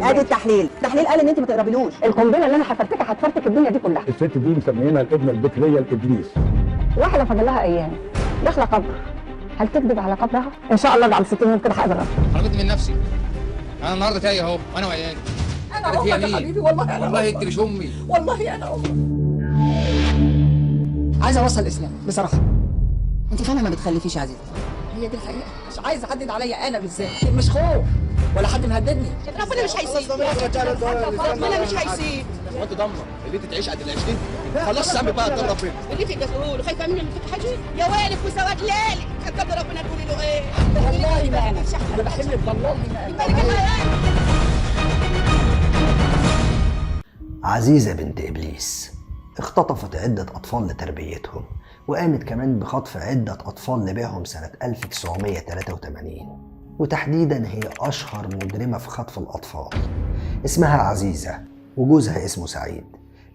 ادي التحليل قال ان انت ما تقربيلوش. القنبله اللي انا هفرتكها هتفرتك الدنيا دي كلها. الست دي مسميينها الابنه البكريه الابليس. واحده فاضل لها ايام داخله قبر، هل تكذب على قبرها؟ ان شاء الله بعد 60 يوم كده هقدر. حرمت من نفسي، انا النهارده تايه اهو وانا وعيالي. انا امك يا حبيبي، والله انا والله انت مش امي، والله انا امك. عايزه اوصل الاسلام بصراحه. انت فعلا ما بتخلفيش يا عزيزه، هي دي الحقيقه. مش عايزه حد عليا انا بالذات، مش خوف ولا حد مهددني. ربنا مش هيسيب، ربنا مش هيسيب. هو انت ضامنه اللي انت تعيش قد ال 20؟ خلاص سامي بقى قدر ربنا. اللي في تقول خايفه مني اللي فيك حاجه يا ويلك وسواد ليلي، قدر ربنا تقولي له ايه؟ والله ما انا بحلف بالله ما انا. عزيزة بنت إبليس اختطفت عدة أطفال لتربيتهم، وقامت كمان بخطف عدة أطفال لبيعهم سنة 1983. وتحديدا هي أشهر مجرمة في خطف الأطفال. اسمها عزيزة وجوزها اسمه سعيد،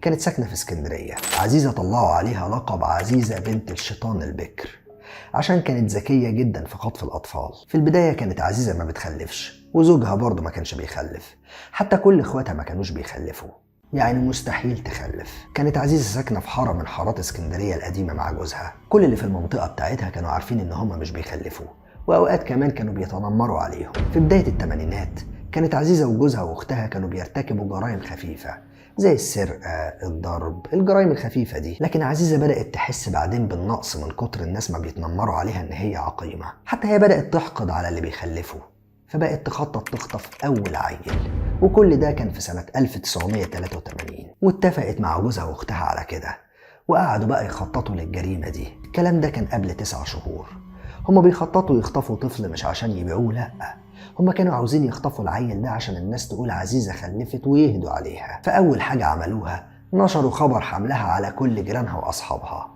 كانت ساكنة في اسكندرية. عزيزة طلعوا عليها لقب عزيزة بنت الشيطان البكر عشان كانت ذكية جدا في خطف الأطفال. في البداية كانت عزيزة ما بتخلفش، وزوجها برضه ما كانش بيخلف، حتى كل اخواتها ما كانوش بيخلفوا، يعني مستحيل تخلف. كانت عزيزة ساكنة في حارة من حارات اسكندرية القديمة مع جوزها. كل اللي في المنطقة بتاعتها كانوا عارفين ان هم مش بيخلفوا، وأوقات كمان كانوا بيتنمروا عليهم. في بداية الثمانينات كانت عزيزة وجوزها وأختها كانوا بيرتكبوا جرائم خفيفة زي السرقة، الضرب، الجرائم الخفيفة دي. لكن عزيزة بدأت تحس بعدين بالنقص من كتر الناس ما بيتنمروا عليها ان هي عقيمة. حتى هي بدأت تحقد على اللي بيخلفوا، فبقت تخطط تخطف أول عيل. وكل ده كان في سنة 1983. واتفقت مع جوزها واختها على كده، وقعدوا بقى يخططوا للجريمة دي. الكلام ده كان قبل 9 شهور. هما بيخططوا يخطفوا طفل مش عشان يبيعوه، لأ، هما كانوا عاوزين يخطفوا العيل ده عشان الناس تقول عزيزة خلفت ويهدوا عليها. فأول حاجة عملوها نشروا خبر حملها على كل جيرانها وأصحابها،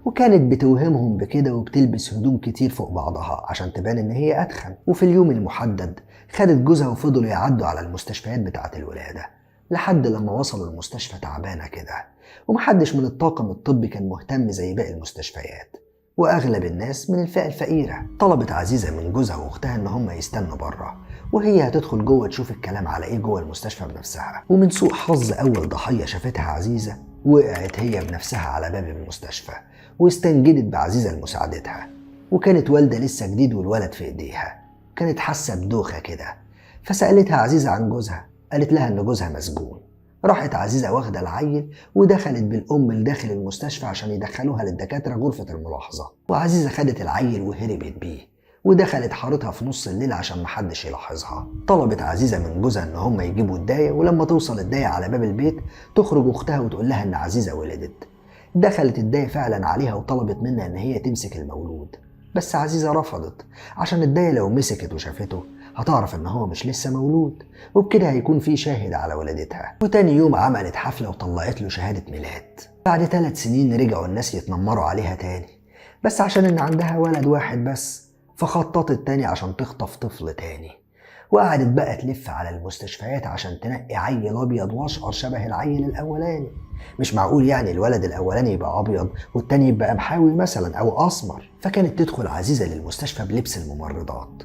وكانت بتوهمهم بكده وبتلبس هدوم كتير فوق بعضها عشان تبان ان هي اتخن. وفي اليوم المحدد خدت جوزها وفضلوا يعدوا على المستشفيات بتاعة الولادة لحد لما وصلوا المستشفى تعبانة كده، ومحدش من الطاقم الطبي كان مهتم زي باقي المستشفيات، واغلب الناس من الفئة الفقيرة. طلبت عزيزة من جوزها واختها ان هم يستنوا بره، وهي هتدخل جوه تشوف الكلام على ايه جوه المستشفى بنفسها. ومن سوء حظ اول ضحية شافتها عزيزة وقعت هي بنفسها على باب المستشفى، واستنجدت بعزيزة لمساعدتها. وكانت والدة لسه جديد والولد في ايديها، كانت حاسة بدوخة كده. فسألتها عزيزة عن جوزها، قالت لها ان جوزها مسجون. راحت عزيزة واخدة العيل ودخلت بالأم لداخل المستشفى عشان يدخلوها للدكاترة غرفة الملاحظة. وعزيزة خدت العيل وهربت بيه ودخلت حارتها في نص الليل عشان محدش يلاحظها. طلبت عزيزة من جوزها ان هم يجيبوا الداية، ولما توصل الداية على باب البيت تخرج اختها وتقول لها ان عزيزة ولدت. دخلت الداية فعلا عليها وطلبت منها ان هي تمسك المولود، بس عزيزة رفضت عشان الداية لو مسكت وشافته هتعرف ان هو مش لسه مولود، وبكده هيكون في شاهد على ولادتها. وتاني يوم عملت حفلة وطلعت له شهادة ميلاد. بعد 3 سنين رجعوا الناس يتنمروا عليها تاني، بس عشان ان عندها ولد واحد بس فخططت تاني عشان تخطف طفل تاني. وقعدت بقى تلف على المستشفيات عشان تنقي عيل ابيض واشقر شبه العيل الاولاني. مش معقول يعني الولد الاولاني يبقى ابيض والتاني يبقى محاوي مثلا او اسمر. فكانت تدخل عزيزة للمستشفى بلبس الممرضات،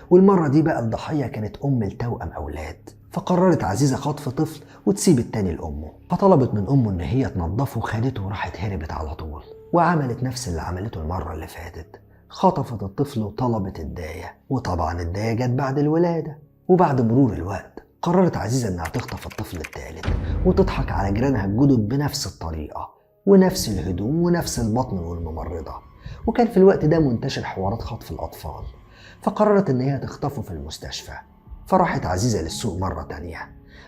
والمرة دي بقى الضحية كانت ام لتوأم اولاد. فقررت عزيزة خطف طفل وتسيب التاني لامه، فطلبت من امه ان هي تنضفه وخدته وراحت هربت على طول. وعملت نفس اللي عملته المرة اللي فاتت، خطفت الطفل وطلبت الداية، وطبعا الداية جت بعد الولادة. وبعد مرور الوقت قررت عزيزة انها تخطف الطفل الثالث وتضحك على جيرانها الجدد بنفس الطريقة ونفس الهدوم ونفس البطن والممرضة. وكان في الوقت ده منتشر حوارات خطف الأطفال، فقررت ان هي تخطفه في المستشفى. فراحت عزيزة للسوق مرة تانية،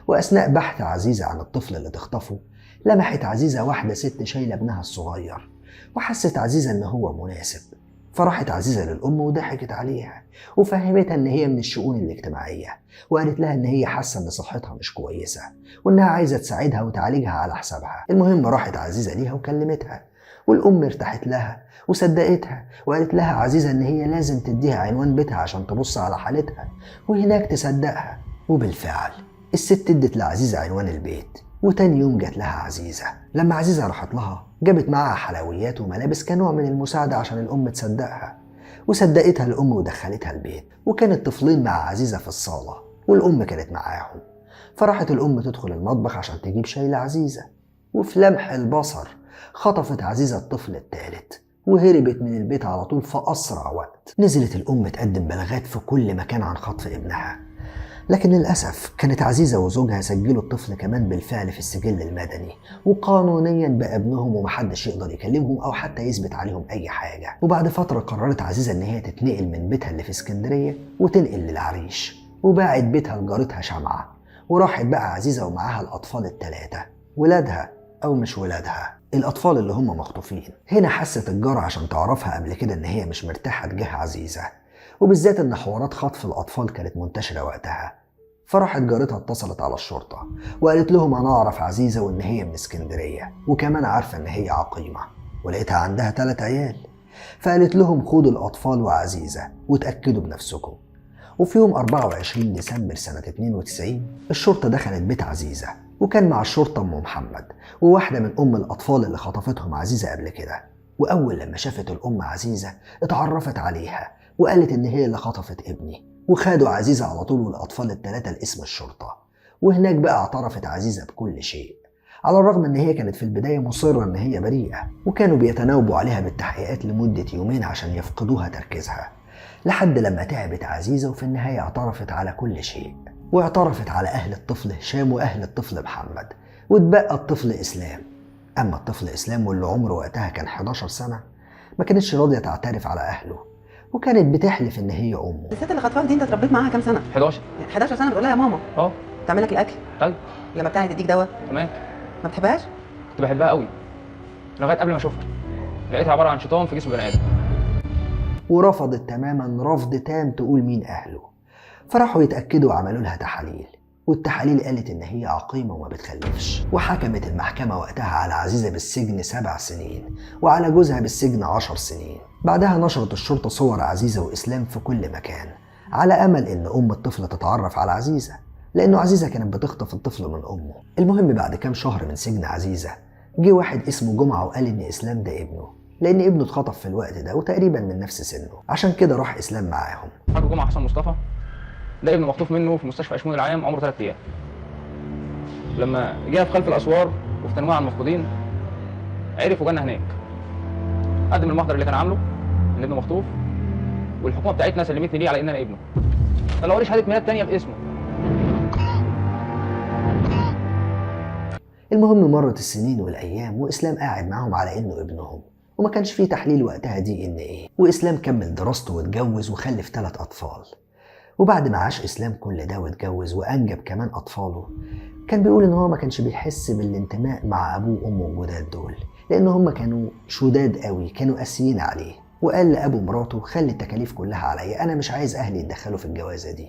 وأثناء بحث عزيزة عن الطفل اللي تخطفه لمحت عزيزة واحدة ست شايلة ابنها الصغير، وحست عزيزة ان هو مناسب. فراحت عزيزة للأم وضحكت عليها وفهمتها ان هي من الشؤون الاجتماعية، وقالت لها ان هي حاسة ان صحتها مش كويسة وانها عايزة تساعدها وتعالجها على حسابها. المهم راحت عزيزة ليها وكلمتها، والأم ارتاحت لها وصدقتها، وقالت لها عزيزة ان هي لازم تديها عنوان بيتها عشان تبص على حالتها وهناك تصدقها. وبالفعل الست ادت لعزيزة عنوان البيت، وتاني يوم جات لها عزيزة. لما عزيزة راحت لها جابت معاها حلويات وملابس كنوع من المساعدة عشان الأم تصدقها، وصدقتها الأم ودخلتها البيت. وكان الطفلين مع عزيزة في الصالة والأم كانت معاهم. فراحت الأم تدخل المطبخ عشان تجيب شاي لعزيزة، وفي لمح البصر خطفت عزيزة الطفل الثالث وهربت من البيت على طول في أسرع وقت. نزلت الأم تقدم بلاغات في كل مكان عن خطف ابنها، لكن للأسف كانت عزيزة وزوجها سجلوا الطفل كمان بالفعل في السجل المدني، وقانونيا بقى ابنهم ومحدش يقدر يكلمهم أو حتى يثبت عليهم أي حاجة. وبعد فترة قررت عزيزة إن هي تتنقل من بيتها اللي في اسكندرية وتنقل للعريش، وباعت بيتها لجارتها شمعة، وراحت بقى عزيزة ومعاها الأطفال الثلاثة، ولادها أو مش ولادها، الأطفال اللي هم مخطوفين. هنا حست الجارة عشان تعرفها قبل كده إن هي مش مرتاحة تجاه عزيزة، وبالذات إن حوارات خطف الأطفال كانت منتشرة وقتها. فراحت جارتها اتصلت على الشرطة وقالت لهم أنا أعرف عزيزة وإن هي من اسكندرية، وكمان عارفة إن هي عقيمة، ولقيتها عندها 3 عيال. فقالت لهم خدوا الأطفال وعزيزة وتأكدوا بنفسكم. وفي يوم 24 ديسمبر سنة 92 الشرطة دخلت بيت عزيزة، وكان مع الشرطة أم محمد وواحدة من أم الأطفال اللي خطفتهم عزيزة قبل كده. وأول لما شافت الأم عزيزة اتعرفت عليها وقالت إن هي اللي خطفت ابني، وخدوا عزيزة على طول والأطفال الثلاثة لاسم الشرطة. وهناك بقى اعترفت عزيزة بكل شيء، على الرغم إن هي كانت في البداية مصرة إن هي بريئة، وكانوا بيتناوبوا عليها بالتحقيقات لمدة يومين عشان يفقدوها تركيزها، لحد لما تعبت عزيزة وفي النهاية اعترفت على كل شيء. واعترفت على أهل الطفل هشام وأهل الطفل محمد، واتبقى الطفل إسلام. أما الطفل إسلام واللي عمره وقتها كان 11 سنة ما كانتش راضية تعترف على أهله، وكانت بتحلف إن هي أمه. الست اللي خطفاك دي انت اتربيت معاها كام سنه؟ 11. 11 سنه بتقول لها يا ماما؟ اه. بتعمل لك الاكل؟ طيب. لما بتاعي تديك دواء؟ تمام. ما بتحبهاش؟ كنت بحبها قوي لغايه قبل ما اشوفها، لقيتها عباره عن شيطان في جسم بني ادم. ورفضت تماما رفض تام تقول مين أهله. فراحوا يتأكدوا وعملوا لها تحاليل، والتحاليل قالت إن هي عقيمة وما بتخلفش. وحكمت المحكمة وقتها على عزيزة بالسجن 7 سنين وعلى جوزها بالسجن 10 سنين. بعدها نشرت الشرطة صور عزيزة وإسلام في كل مكان على أمل إن أم الطفل تتعرف على عزيزة، لأنه عزيزة كانت بتخطف الطفل من أمه. المهم بعد كام شهر من سجن عزيزة جه واحد اسمه جمعة وقال إن إسلام ده ابنه، لأن ابنه اتخطف في الوقت ده وتقريبا من نفس سنه، عشان كده راح إسلام معاهم. حاج جمعة حسن مصطفى ده ابنه مخطوف منه في مستشفى اشمون العام، عمره 3 أيام. لما جه في خلف الأسوار وفي تنويع عن المفقودين عرف وجانا هناك، قدم المحضر اللي كان عامله ان ابنه مخطوف، والحكومه بتاعتنا سلمتني ليه على ان انا ابنه. طلعوا لي شهاده ميلاد تانية باسمه. المهم مرت السنين والأيام وإسلام قاعد معاهم على إنه ابنهم، وما كانش فيه تحليل وقتها DNA. وإسلام كمل دراسته واتجوز وخلف 3 أطفال. وبعد ما عاش إسلام كل ده واتجوز وأنجب كمان أطفاله، كان بيقول إن هو ما كانش بيحس بالانتماء مع أبوه وأمه الجداد دول، لأن هم كانوا شداد قوي، كانوا قاسيين عليه. وقال لأبو مراته خلي التكاليف كلها عليا، أنا مش عايز أهلي يتدخلوا في الجوازة دي.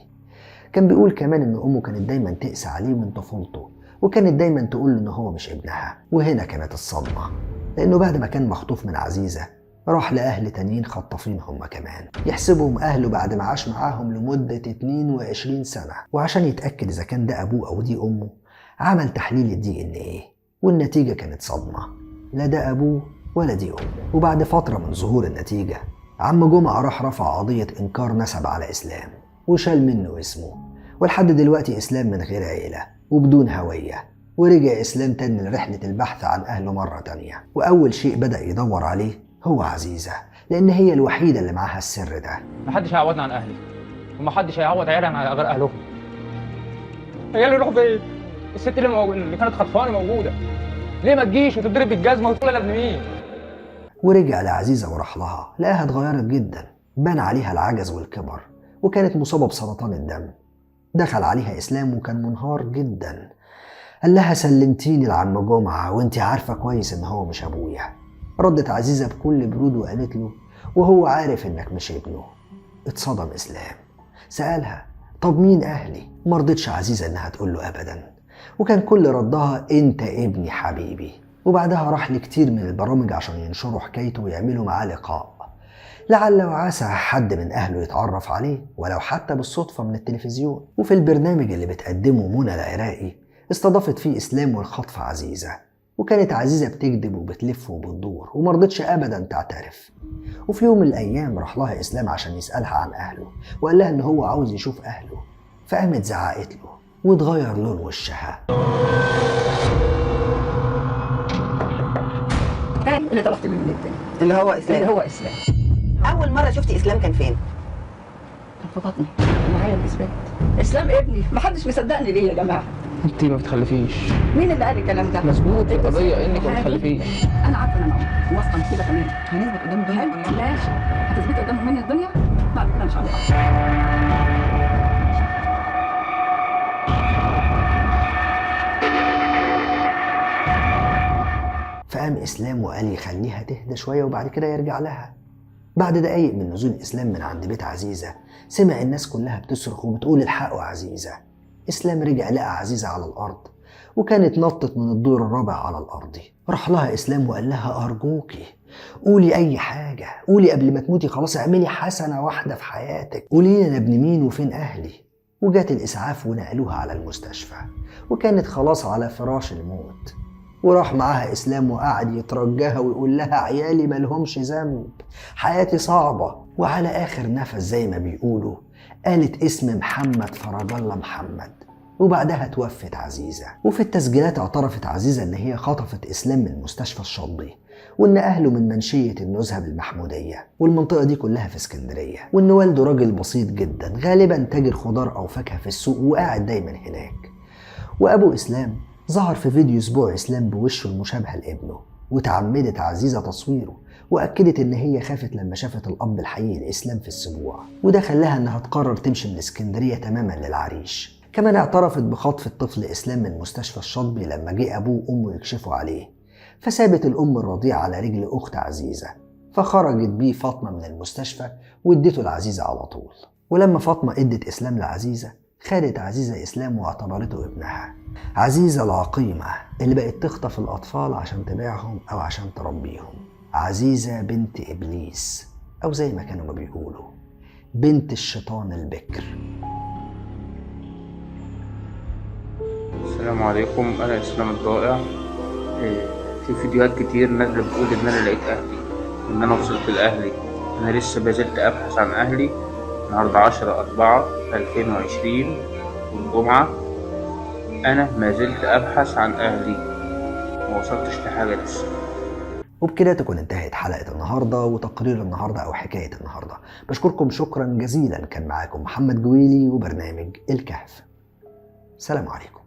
كان بيقول كمان إن أمه كانت دايما تقسى عليه من طفولته، وكانت دايما تقول له إن هو مش ابنها. وهنا كانت الصدمة، لأنه بعد ما كان مخطوف من عزيزة راح لأهل تانيين خطافين هم كمان، يحسبهم أهله بعد ما عاش معاهم لمدة 22 سنة. وعشان يتأكد إذا كان ده أبوه أو دي أمه عمل تحليل DNA، والنتيجة كانت صدمة، لا ده أبوه ولا دي أمه. وبعد فترة من ظهور النتيجة عم جمعة راح رفع قضية إنكار نسب على إسلام وشال منه اسمه، ولحد دلوقتي إسلام من غير عيلة وبدون هوية. ورجع إسلام تاني لرحلة البحث عن أهله مرة تانية، وأول شيء بدأ يدور عليه هو عزيزة، لأن هي الوحيدة اللي معاها السر ده. محدش هيعوضنا عن أهلي، ومحدش هيعوض عيالي عن غير أهلهم. عيالي يروحوا فين؟ الست اللي كانت خطفاني موجودة، ليه ما تجيش وتضرب بالجزمة وتقول أنا ابن مين؟ ورجع لعزيزة وراح لها، لقاها اتغيرت جدا، بان عليها العجز والكبر، وكانت مصابة بسرطان الدم. دخل عليها إسلام وكان منهار جدا، قال لها سلمتيني لعم جمعة وانتي عارفة كويس ان هو مش ابويا. ردت عزيزة بكل برود وقالت له وهو عارف انك مش ابنه. اتصدم إسلام، سألها طب مين أهلي؟ مرضتش عزيزة انها تقول له أبدا، وكان كل ردها انت ابني حبيبي. وبعدها راح لكتير من البرامج عشان ينشروا حكايته ويعملوا معاه لقاء، لعل وعسى حد من أهله يتعرف عليه ولو حتى بالصدفة من التلفزيون. وفي البرنامج اللي بتقدمه منى العراقي استضافت فيه إسلام والخطف عزيزة، وكانت عزيزة بتكذب وبتلف وبتدور ومرضتش أبدا تعترف. وفي يوم من الأيام راح لها إسلام عشان يسألها عن أهله، وقال لها إن هو عاوز يشوف أهله، فقامت زعقت له واتغير لون وشها. تاني اللي طلبت منه التاني اللي هو اللي اسلام. هو اسلام. اول مره شفتي اسلام كان فين؟ كان في بطني معايا الاثبات. اسلام ابني، محدش مصدقني ليه يا جماعه؟ انت ما بتخلفيش. مين اللي قال الكلام ده؟ مظبوط، القضيه انك ما بتخلفيش. انا عارفه ان انا أم. واثقه من كده كمان. هنثبت قدام الدنيا حلو، كلها. ماشي. هتثبتي قدامهم مني الدنيا؟ بعد كده ان شاء الله. فقام إسلام وقال يخليها تهدى شوية وبعد كده يرجع لها. بعد دقايق من نزول إسلام من عند بيت عزيزة سمع الناس كلها بتصرخ وبتقول الحقوا عزيزة. إسلام رجع لقى عزيزة على الأرض وكانت نطت من الدور الرابع على الأرض. راح لها إسلام وقال لها أرجوكي قولي أي حاجة، قولي قبل ما تموتي خلاص، اعملي حسنة واحدة في حياتك، قولي لي أنا ابن مين وفين أهلي. وجات الإسعاف ونقلوها على المستشفى وكانت خلاص على فراش الموت. وراح معاها إسلام وقعد يترجاها ويقول لها عيالي مالهمش ذنب، حياتي صعبة. وعلى آخر نفس زي ما بيقولوا قالت اسم محمد فرج الله محمد، وبعدها توفت عزيزة. وفي التسجيلات اعترفت عزيزة إن هي خطفت إسلام من مستشفى الشاطبي، وإن أهله من منشية النزهة بالمحمودية، والمنطقة دي كلها في اسكندرية، وإن والده راجل بسيط جدا غالبا تاجر خضار أو فاكهة في السوق وقاعد دايما هناك. وأبو إسلام ظهر في فيديو أسبوع إسلام بوشه المشابه لابنه، وتعمدت عزيزة تصويره وأكدت إن هي خافت لما شافت الأب الحقيقي لإسلام في السبوع، وده خلاها إنها تقرر تمشي من اسكندرية تماما للعريش. كمان اعترفت بخطف الطفل إسلام من مستشفى الشاطبي لما جه أبوه وأمه يكشفوا عليه، فسابت الأم الرضيع على رجل أخت عزيزة، فخرجت بيه فاطمة من المستشفى وادته لعزيزة على طول. ولما فاطمة ادت إسلام لعزيزة خدت عزيزة إسلام واعتبرته ابنها. عزيزة العقيمة اللي بقت تخطف الأطفال عشان تبيعهم أو عشان تربيهم. عزيزة بنت إبليس، أو زي ما كانوا ما بيقولوا بنت الشيطان البكر. السلام عليكم، أنا إسلام الضائع. في فيديوهات كتير نازلة بتقول إن أنا لقيت أهلي وإن أنا وصلت لأهلي. أنا لسه بازلت أبحث عن أهلي. النهاردة 10/4/2020 والجمعة. أنا ما زلت أبحث عن أهلي، ما وصلتش لحاجة لسه. وبكده تكون انتهت حلقة النهاردة وتقرير النهاردة أو حكاية النهاردة. بشكركم شكرا جزيلا. كان معاكم محمد جويلي وبرنامج الكهف. سلام عليكم.